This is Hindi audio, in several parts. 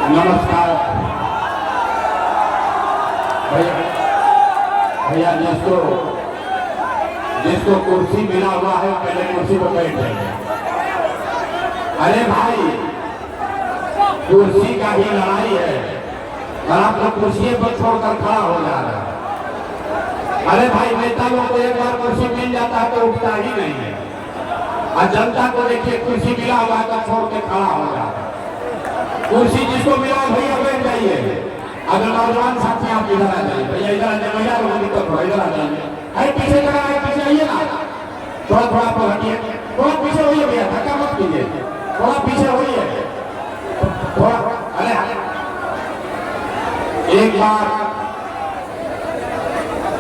नमस्कार भैया जिसको कुर्सी मिला हुआ है पहले कुर्सी पर बैठ जाइए। अरे भाई कुर्सी का ही लड़ाई है और आप लोग कुर्सी पर छोड़कर खड़ा हो जा रहे हैं। अरे भाई नेता लोग को एक बार कुर्सी मिल जाता है तो उठता ही नहीं है और जनता को देखिए कुर्सी मिला हुआ तो छोड़ के खड़ा हो जाता है। कुर्सी जिसको मिला भैया बैठ जाइए। अगर नौजवान साथी आप इधर आ जाइए भैया, इधर आ जाइए भैया, दिक्कत हो इधर आ जाइए। अरे पीछे लगा है, पीछे आइए ना, थोड़ा थोड़ा आप हटिए, थोड़ा पीछे होइए भैया, धक्का मत कीजिए, थोड़ा पीछे होइए थोड़ा। अरे एक बार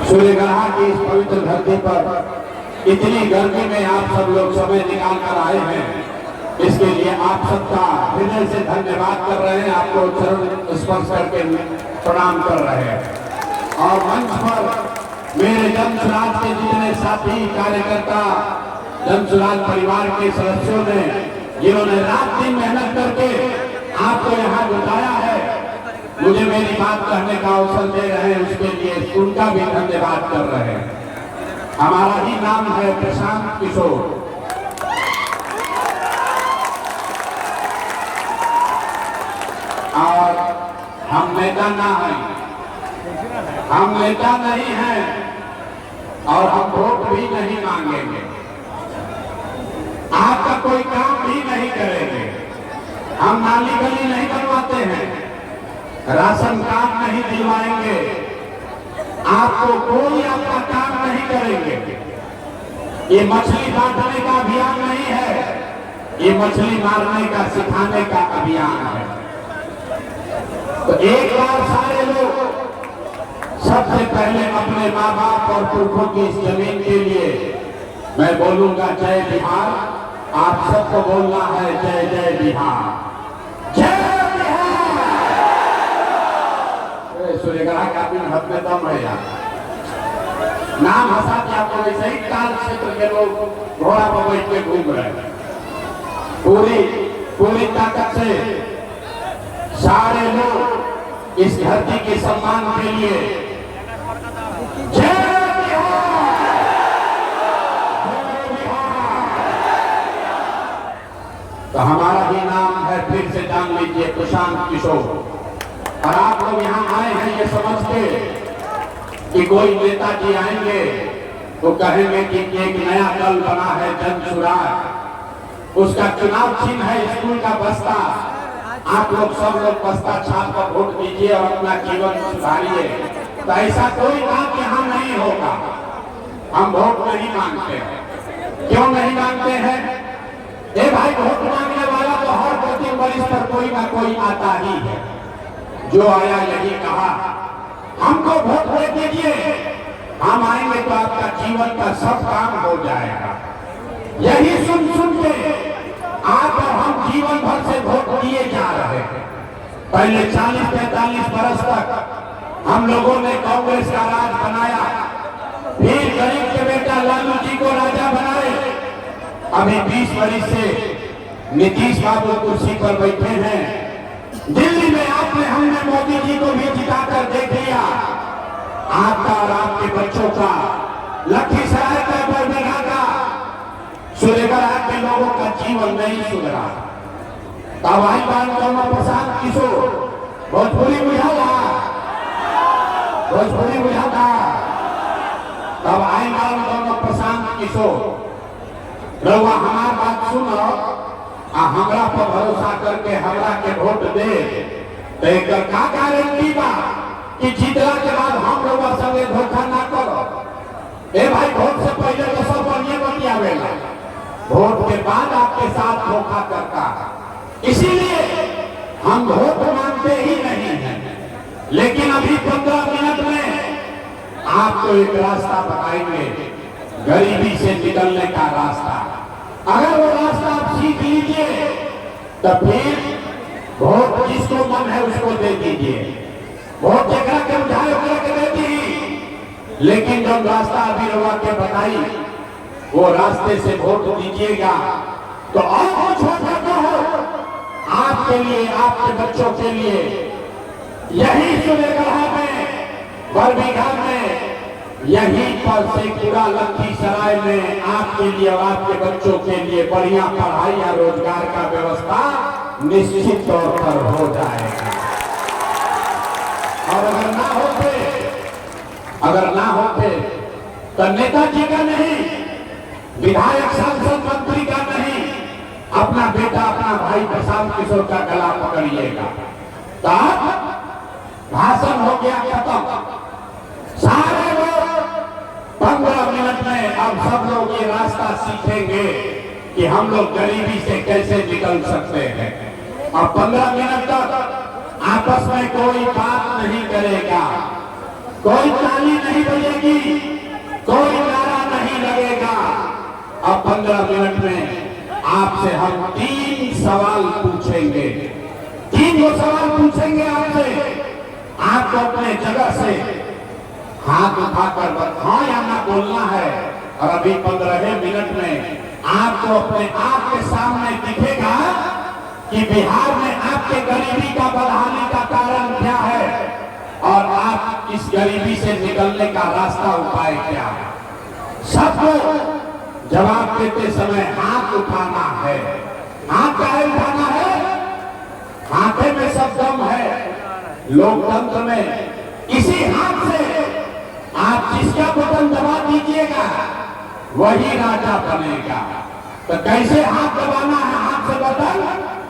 सूर्यग्रहण की इस पवित्र धरती पर इतनी गर्मी में आप सब लोग समय निकाल कर आए हैं, इसके लिए आप सबका हृदय से धन्यवाद कर रहे हैं। आपको चरण स्पर्श करके प्रणाम कर रहे हैं। और मंच पर मेरे जनसुराज के जितने साथी कार्यकर्ता, जनसुराज परिवार के सदस्यों ने जिन्होंने रात दिन मेहनत करके आपको यहाँ जुटाया है, मुझे मेरी बात कहने का अवसर दे रहे हैं, उसके लिए उनका भी धन्यवाद कर रहे हैं। हमारा ही नाम है प्रशांत किशोर। और हम नेता ना हैं, हम नेता नहीं हैं और हम वोट भी नहीं मांगेंगे, आपका कोई काम भी नहीं करेंगे। हम नाली गली नहीं बनवाते हैं, राशन कार्ड नहीं दिलवाएंगे, आपको कोई आपका काम नहीं करेंगे। ये मछली बांटने का अभियान नहीं है, ये मछली मारने का सिखाने का अभियान है। तो एक बार सारे लोग सबसे पहले अपने माँ बाप और पुरखों की इस जमीन के लिए मैं बोलूंगा जय बिहार। आप सबको बोलना है जय जय बिहार, जय बिहार। सूर्यग्रहण का दिन हाथ में दम है यार, नाम हंसा के आपको वैसे ही काल क्षेत्र के लोग घोड़ा पर बैठ के घूम रहे हैं। पूरी ताकत से सारे लोग इस धरती के सम्मान के लिए जय बिहार, जय बिहार। तो हमारा ही नाम है, फिर से जान लीजिए, प्रशांत किशोर। और आप लोग यहाँ आए हैं ये समझ के कि कोई नेताजी आएंगे तो कहेंगे कि एक नया दल बना है जनसुराज, उसका चुनाव चिन्ह है स्कूल का बस्ता। आप लोग सब लोग बस्ता छाप कर वोट दीजिए और अपना जीवन सुधारिए। तो ऐसा कोई बात यहाँ नहीं होगा। हम वोट नहीं मांगते हैं। क्यों नहीं मांगते हैं? ए भाई, वोट मांगने वाला तो हर 2-3 वर्ष पर कोई ना कोई आता ही है। जो आया यही कहा हमको वोट दे दीजिए, हम आएंगे तो आपका जीवन का सब काम हो जाएगा। यही सुन सुन के आप और हम जीवन भर से वोट दिए जा रहे हैं। पहले 40-45 बरस तक हम लोगों ने कांग्रेस का राज बनाया, फिर गरीब के बेटा लालू जी को राजा बनाए। अभी 20 वर्ष से नीतीश बाबू कुर्सी पर बैठे हैं। दिल्ली में हमने मोदी जी को भी जिताकर देख लिया। आपका और आपके बच्चों का, लखीसराय का, बरबीघा का, सूर्यग्रहण के लोगों का जीवन नहीं सुधरा। तब आई बात करना प्रशांत किशोर, भोजपुरी बुझाता, भोजपुरी बुझाता। तब आई बात करना प्रशांत किशोर, रउआ हमार बात सुनो आ हमरा पर भरोसा करके हमरा के वोट दे, तो एक का गारंटी बा कि जीतला के बाद हम लोग संगे धोखा ना करो। ए भाई, वोट से पहले तो सब बढ़िया बतियावेला, वोट के बाद आपके साथ धोखा करता है। इसीलिए हम वोट मांगते ही नहीं हैं। लेकिन अभी 15 मिनट में आपको एक रास्ता बताएंगे, गरीबी से निकलने का रास्ता। अगर वो रास्ता आप सीख लीजिए तो फिर वोट जिसको मन है उसको दे दीजिए, वोट जगह के उठाए उठा के दे दी। लेकिन जब रास्ता अभी रवा के बताई, वो रास्ते से वोट दीजिएगा तो और कुछ हो सकता हो, आपके लिए, आपके बच्चों के लिए यही सूर्यगढ़ा में, बरबीघा में, यहीं पर शेखपुरा लखीसराय में आपके लिए और आपके बच्चों के लिए बढ़िया पढ़ाई या रोजगार का व्यवस्था निश्चित तौर पर हो जाएगा। और अगर ना होते तो नेताजी का नहीं, विधायक सांसद मंत्री का नहीं, अपना बेटा अपना भाई प्रशांत किशोर का गला पकड़िएगा। तब भाषण हो गया खत्म। सारे लोग 15 मिनट में अब सब लोग ये रास्ता सीखेंगे कि हम लोग गरीबी से कैसे निकल सकते हैं। अब 15 मिनट तक आपस में कोई बात नहीं करेगा, कोई ताली नहीं बजेगी, कोई नारा नहीं लगेगा। अब 15 मिनट में आपसे हम 3 सवाल पूछेंगे। 3 वो सवाल पूछेंगे आपसे। आपको अपने जगह से हाथ उठाकर हाँ या ना बोलना है। और अभी 15 मिनट में आपको अपने आप के सामने दिखेगा कि बिहार में आपके गरीबी का बदहाली का कारण क्या है और आप इस गरीबी से निकलने का रास्ता उपाय क्या है। सबको जवाब देते समय हाथ उठाना है। हाथ काहे उठाना है? हाथे में सब दम है। लोकतंत्र में इसी हाथ से आप जिसका बटन दबा दीजिएगा वही राजा बनेगा। तो कैसे हाथ दबाना है, हाथ से बटन,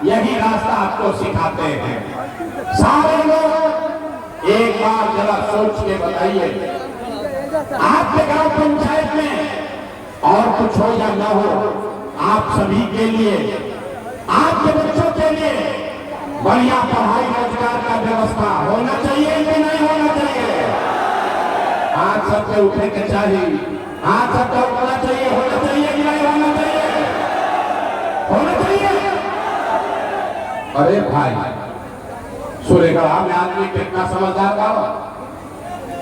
यही रास्ता आपको सिखाते हैं। सारे लोग एक बार जरा सोच के बताइए, आपके गांव पंचायत में और कुछ हो या ना हो, आप सभी के लिए, आपके बच्चों के लिए बढ़िया पढ़ाई रोजगार का व्यवस्था होना चाहिए कि नहीं होना चाहिए? हाथ सबके उठने के चाहिए, हाथ सबका उठना चाहिए, होना चाहिए कि नहीं होना चाहिए? होना चाहिए। अरे भाई, सूर्यगढ़ा में आदमी कितना समझदार था।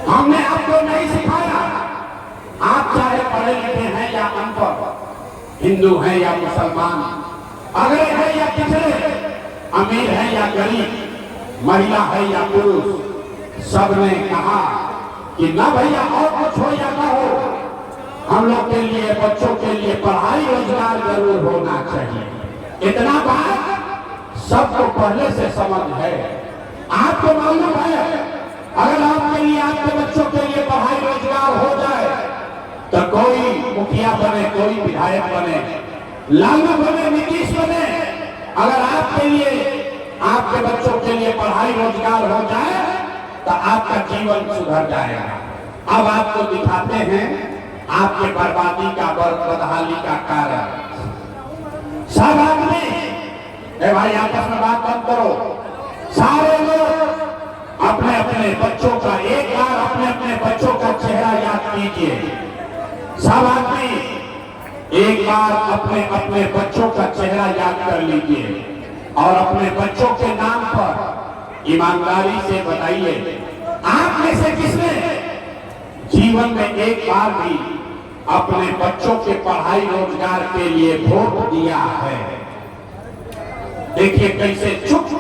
हमने आपको नहीं सिखाया। आप चाहे पढ़े लिखे हैं या अनपढ़, हिंदू हैं या मुसलमान, अगड़े हैं या पिछड़े, अमीर है या गरीब, महिला है या पुरुष, सबने कहा कि ना भैया और कुछ हो या ना हो, हम लोग के लिए, बच्चों के लिए पढ़ाई रोजगार जरूर होना चाहिए। इतना बात सबको पहले से समझ है। आपको मालूम है अगर आपके लिए, आपके बच्चों के लिए पढ़ाई रोजगार हो जाए तो कोई मुखिया बने, कोई विधायक बने, लालू बने, नीतीश बने, अगर आपके लिए, आपके बच्चों के लिए पढ़ाई रोजगार हो जाए तो आपका जीवन सुधर जाएगा। अब आपको दिखाते हैं आपके बर्बादी का, बदहाली का कारण। सब आदमी, भाई आपस में बात बंद करो। सारे लोग अपने अपने बच्चों का, एक बार अपने अपने बच्चों का चेहरा याद कीजिए। सब आदमी एक बार अपने अपने बच्चों का चेहरा याद कर लीजिए और अपने बच्चों के नाम पर ईमानदारी से बताइए, आप में से किसने जीवन में एक बार भी अपने बच्चों के पढ़ाई रोजगार के लिए वोट दिया है? देखिए कैसे चुप,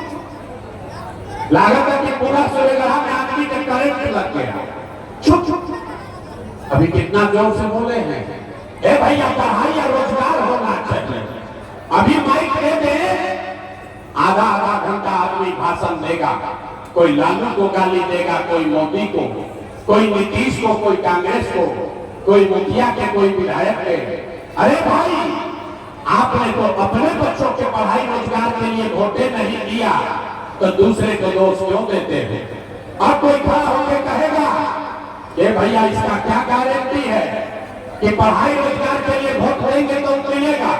लागत है कि पूरा सूर्यगढ़ा में आदमी के करंट लग गया। चुप चुप, अभी कितना जोर से बोले हैं, ए भैया पढ़ाई या रोजगार होना चाहिए। अभी माइक दे दे, आधा आधा घंटा आदमी भाषण देगा, कोई लालू को गाली देगा, कोई मोदी को, कोई नीतीश को, कोई कांग्रेस को, कोई मुखिया के, कोई विधायक के। अरे भाई, आपने तो अपने बच्चों के पढ़ाई रोजगार के लिए वोटे नहीं दिया तो दूसरे को दोष क्यों देते हैं? अब कोई खड़ा होकर कहेगा कि भैया इसका क्या गारंटी है कि पढ़ाई रोजगार के लिए वोट देंगे तो मिलेगा?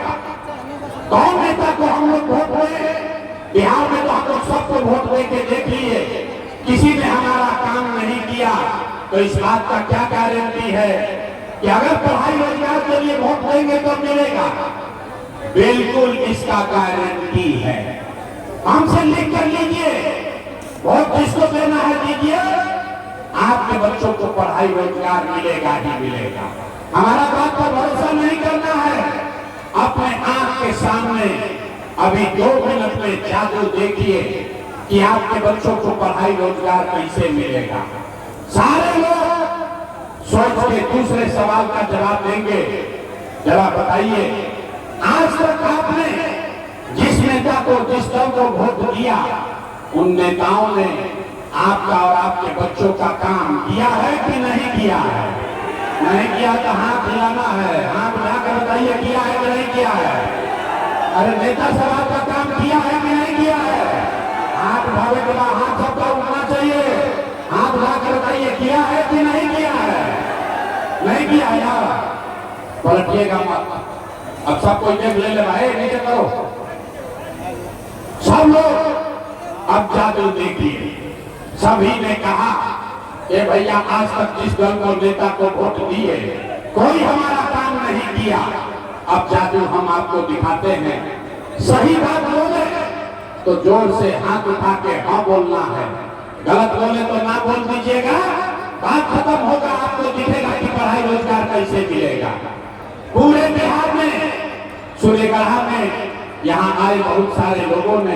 कौन नेता को हम लोग वोट दें? बिहार में तो हम लोग सबको वोट दे के देख लिए, किसी ने हमारा काम नहीं किया। तो इस बात का क्या गारंटी है कि अगर पढ़ाई रोजगार के लिए वोट देंगे तो मिलेगा? बिल्कुल इसका गारंटी है। हमसे लिख कर लीजिए, वोट किसको देना है दीजिए, आपके बच्चों को पढ़ाई रोजगार मिलेगा ही मिलेगा। हमारा बात पर भरोसा नहीं करना है, अपने आंख के सामने अभी 2 मिनट में जादू देखिए कि आपके बच्चों को पढ़ाई रोजगार कैसे मिलेगा। सारे लोग सोच के दूसरे सवाल का जवाब देंगे। जरा बताइए, आज तक आपने जिस नेता को, जिस दल को वोट दिया, उन नेताओं ने आपका और आपके बच्चों का काम किया है कि नहीं किया है? नहीं किया तो हाथ हिलाना है, हाथ हिलाकर बताइए किया है कि नहीं किया है। अरे नेता सब आपका काम किया है कि नहीं किया है? हाथ उठावे के बाद हाथ सबका उठना चाहिए। हाथ उठाकर बताइए किया है कि नहीं किया है? नहीं किया यार, पलटिएगा मत। अब सब कोई देख ले भाई, नीचे करो सब लोग। अब जादू देखिए, सभी ने कहा कि भैया आज तक जिस दल को, नेता को वोट दिए, कोई हमारा काम नहीं किया। अब जादू हम आपको दिखाते हैं। सही बात बोले तो जोर से हाथ उठा के हाँ बोलना है, गलत बोले तो ना बोल दीजिएगा। बात खत्म होगा, आपको दिखेगा कि पढ़ाई रोजगार कैसे मिलेगा। पूरे बिहार में, सूर्यगढ़ा में यहाँ आए बहुत सारे लोगों ने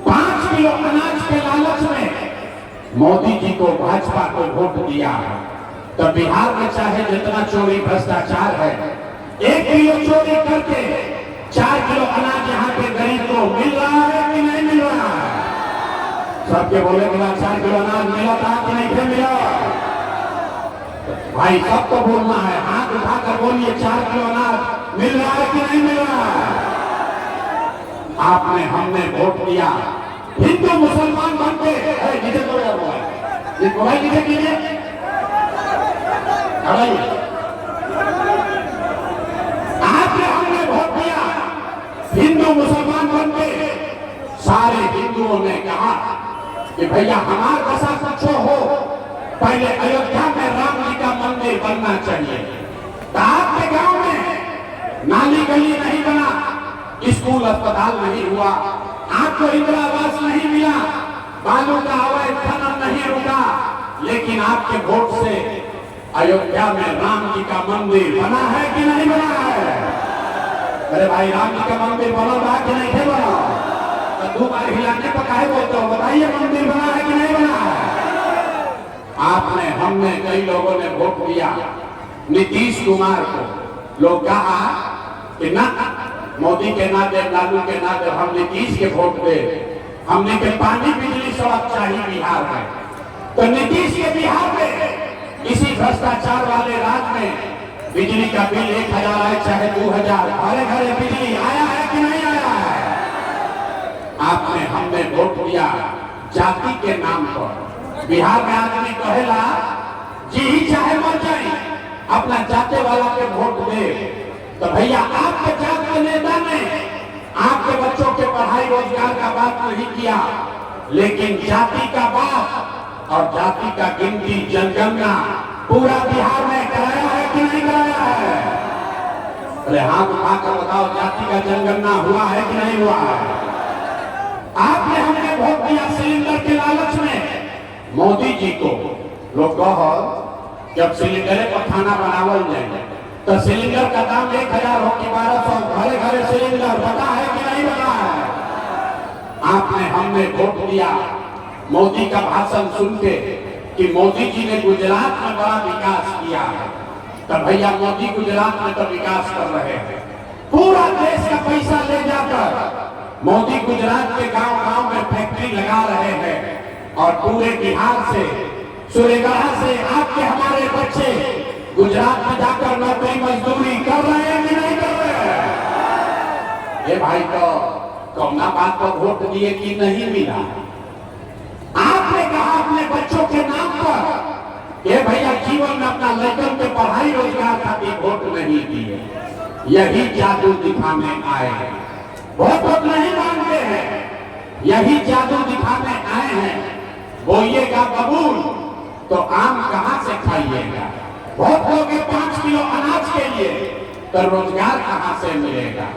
5 किलो अनाज के लालच में मोदी जी को, भाजपा को वोट दिया है। तो बिहार में चाहे जितना चोरी भ्रष्टाचार है, 1 किलो चोरी करके 4 किलो अनाज यहाँ के गरीब को मिल रहा है कि नहीं मिल रहा है? सबके बोले कि 4 किलो अनाज मिला था कि नहीं मिला? भाई सबको बोलना है, हाथ उठाकर बोलिए 4 किलो अनाज मिल रहा है कि नहीं मिल रहा है? आपने, हमने वोट दिया, हिंदू मुसलमान बनते नीचे तो ये मोबाइल नीचे कीजिए। आपने, हमने वोट दिया, हिंदू मुसलमान बनते। सारे हिंदुओं ने कहा कि भैया हमारा दशा कुछ हो, पहले अयोध्या में राम जी का मंदिर बनना चाहिए। तो आपके गांव में नाली गली नहीं बना, स्कूल अस्पताल नहीं हुआ, आपको इंदिरा आवास नहीं मिला, बालू का अवैध खनन नहीं रुका, लेकिन आपके वोट से अयोध्या में राम जी का मंदिर बना है कि नहीं बना है? अरे भाई राम जी का मंदिर बना है कि नहीं बना? तो 2 बार हिलाने पर काहे बोलते हो? बताइए मंदिर बना है कि नहीं बना है? आपने, हमने, कई लोगों ने वोट दिया नीतीश कुमार को। लोग कहा कि ना मोदी के ना दे, लालू के ना दे, हम नीतीश के वोट दे। हमने के पानी बिजली सड़क चाहिए बिहार में। तो नीतीश के बिहार में, इसी भ्रष्टाचार वाले राज्य में बिजली का बिल 1000 है चाहे 2000, घरे घरे बिजली आया है कि नहीं आया है? आपने, हमने वोट दिया जाति के नाम पर। बिहार में आदमी कहेला जी ही चाहे मर जाए, अपना जाते वाला के वोट दे। तो भैया आपके जात के नेता ने आपके बच्चों के पढ़ाई रोजगार का बात नहीं किया, लेकिन जाति का बात और जाति का गिनती, जनगणना पूरा बिहार में कराया है कि नहीं कराया है? अरे हाथ उठाकर बताओ, जाति का जनगणना हुआ है कि नहीं हुआ है? आपने, हमने वोट दिया सिलेंडर के लालच में मोदी जी को। लोग कहो जब सिलेंडर पर खाना बनावल जाए तो सिलेंडर का दाम 1000 हो कि 1200, घरे घरे सिलेंडर बता है कि नहीं बता है? आपने, हमने वोट दिया मोदी का भाषण सुन के कि मोदी जी ने गुजरात में बड़ा विकास किया है। तो भैया मोदी गुजरात में तो विकास कर रहे हैं, पूरा देश का पैसा ले जाकर मोदी गुजरात के गांव गांव में फैक्ट्री लगा रहे हैं। और पूरे बिहार से, सूर्यगढ़ा से आपके हमारे बच्चे गुजरात में जाकर नौकरी मजदूरी कर रहे हैं कि नहीं कर रहे हैं? ये भाई तो कौना बात पर वोट दिए कि नहीं मिला? आपने कहा अपने बच्चों के नाम पर, ये भैया जीवन में अपना लड़कन के पढ़ाई रोजगार खातिर वोट नहीं दिए। यही जादू दिखाने आए हैं, वोट नहीं मांगते हैं, यही जादू दिखाने आए हैं। बोइएगा बबूल तो आम कहां से खाइएगा? वोट दोगे 5 किलो अनाज के लिए तो रोजगार कहां से मिलेगा?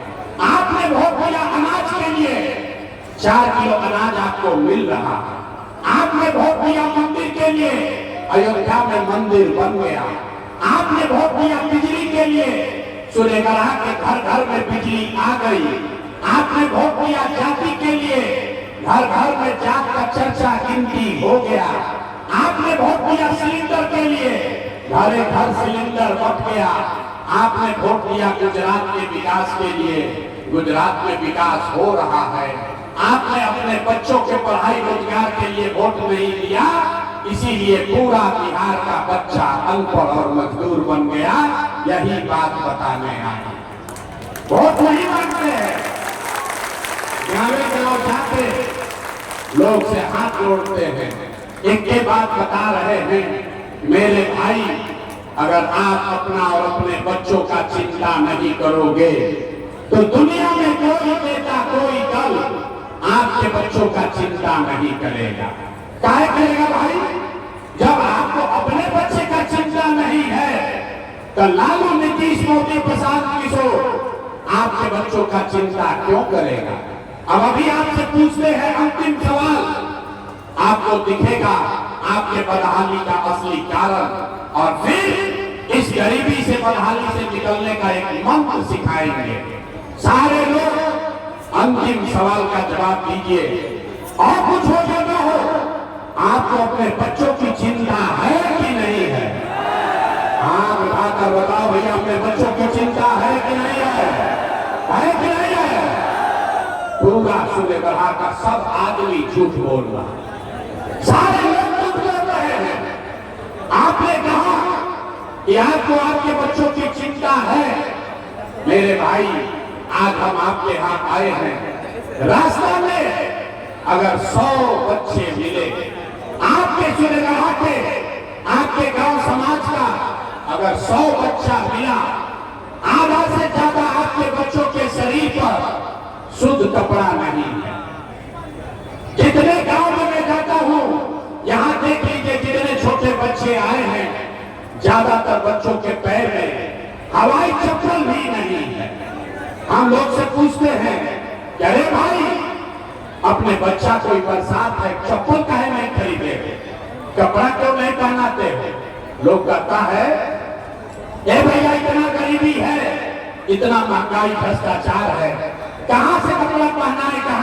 आपने वोट दिया अनाज के लिए, 4 किलो अनाज आपको मिल रहा है। आपने वोट दिया मंदिर के लिए, अयोध्या में मंदिर बन गया। आपने वोट दिया बिजली के लिए, सूर्यगढ़ा के घर घर में बिजली आ गई। आपने वोट दिया जाति के लिए, घर घर में जात का चर्चा गिनती हो गया। आपने वोट दिया सिलेंडर के लिए, घरे घर सिलेंडर बट गया। आपने वोट दिया गुजरात के विकास के लिए, गुजरात में विकास हो रहा है। आपने अपने बच्चों के पढ़ाई रोजगार के लिए वोट नहीं दिया, इसीलिए पूरा बिहार का बच्चा अनपढ़ और मजदूर बन गया। यही बात बताने आए। वोट नहीं मांगते हैं, गाँव जाते लोग से हाथ जोड़ते हैं। एक के बात बता रहे हैं, मेरे भाई अगर आप अपना और अपने बच्चों का चिंता नहीं करोगे तो दुनिया में कोई नेता कोई दल आपके बच्चों का चिंता नहीं करेगा। काहे करेगा भाई? जब आपको अपने बच्चे का चिंता नहीं है तो लालू, नीतीश, मोदी, प्रसाद, किशोर आपके बच्चों का चिंता क्यों करेगा? अब अभी आपसे पूछते हैं अंतिम सवाल, आपको दिखेगा आपके बदहाली का असली कारण, और फिर इस गरीबी से बदहाली से निकलने का एक मंत्र सिखाएंगे। सारे लोग अंतिम सवाल का जवाब दीजिए, और कुछ हो या ना हो, आपको अपने बच्चों की चिंता है कि नहीं है? हाँ, बताकर बताओ भैया, अपने बच्चों की चिंता है कि नहीं है? है कि नहीं है? पूरा सुने बढ़ाकर सब आदमी झूठ बोल रहा है, सारे लोग झूठ बोल रहे हैं। आपने कहा कि आपको आपके बच्चों की चिंता है। मेरे भाई, आज हम आपके यहाँ आए हैं, रास्ता में अगर 100 बच्चे मिले आपके सुनेगढ़ा के, आपके गांव समाज का, अगर 100 बच्चा मिला, आधा से ज्यादा आपके बच्चों के शरीर पर शुद्ध कपड़ा नहीं है। जितने गांव में मैं जाता हूं, यहां देख लीजिए जितने छोटे बच्चे आए हैं, ज्यादातर बच्चों के पैर में हवाई चप्पल भी नहीं है। हम लोग से पूछते हैं कि अरे भाई, अपने बच्चा कोई बरसात है, चप्पल काहे नहीं खरीदे, कपड़ा क्यों नहीं पहनाते हो? लोग कहता है ए भैया, इतना गरीबी है, इतना महंगाई, भ्रष्टाचार है, कहां से कपड़ा पहनाए, कहां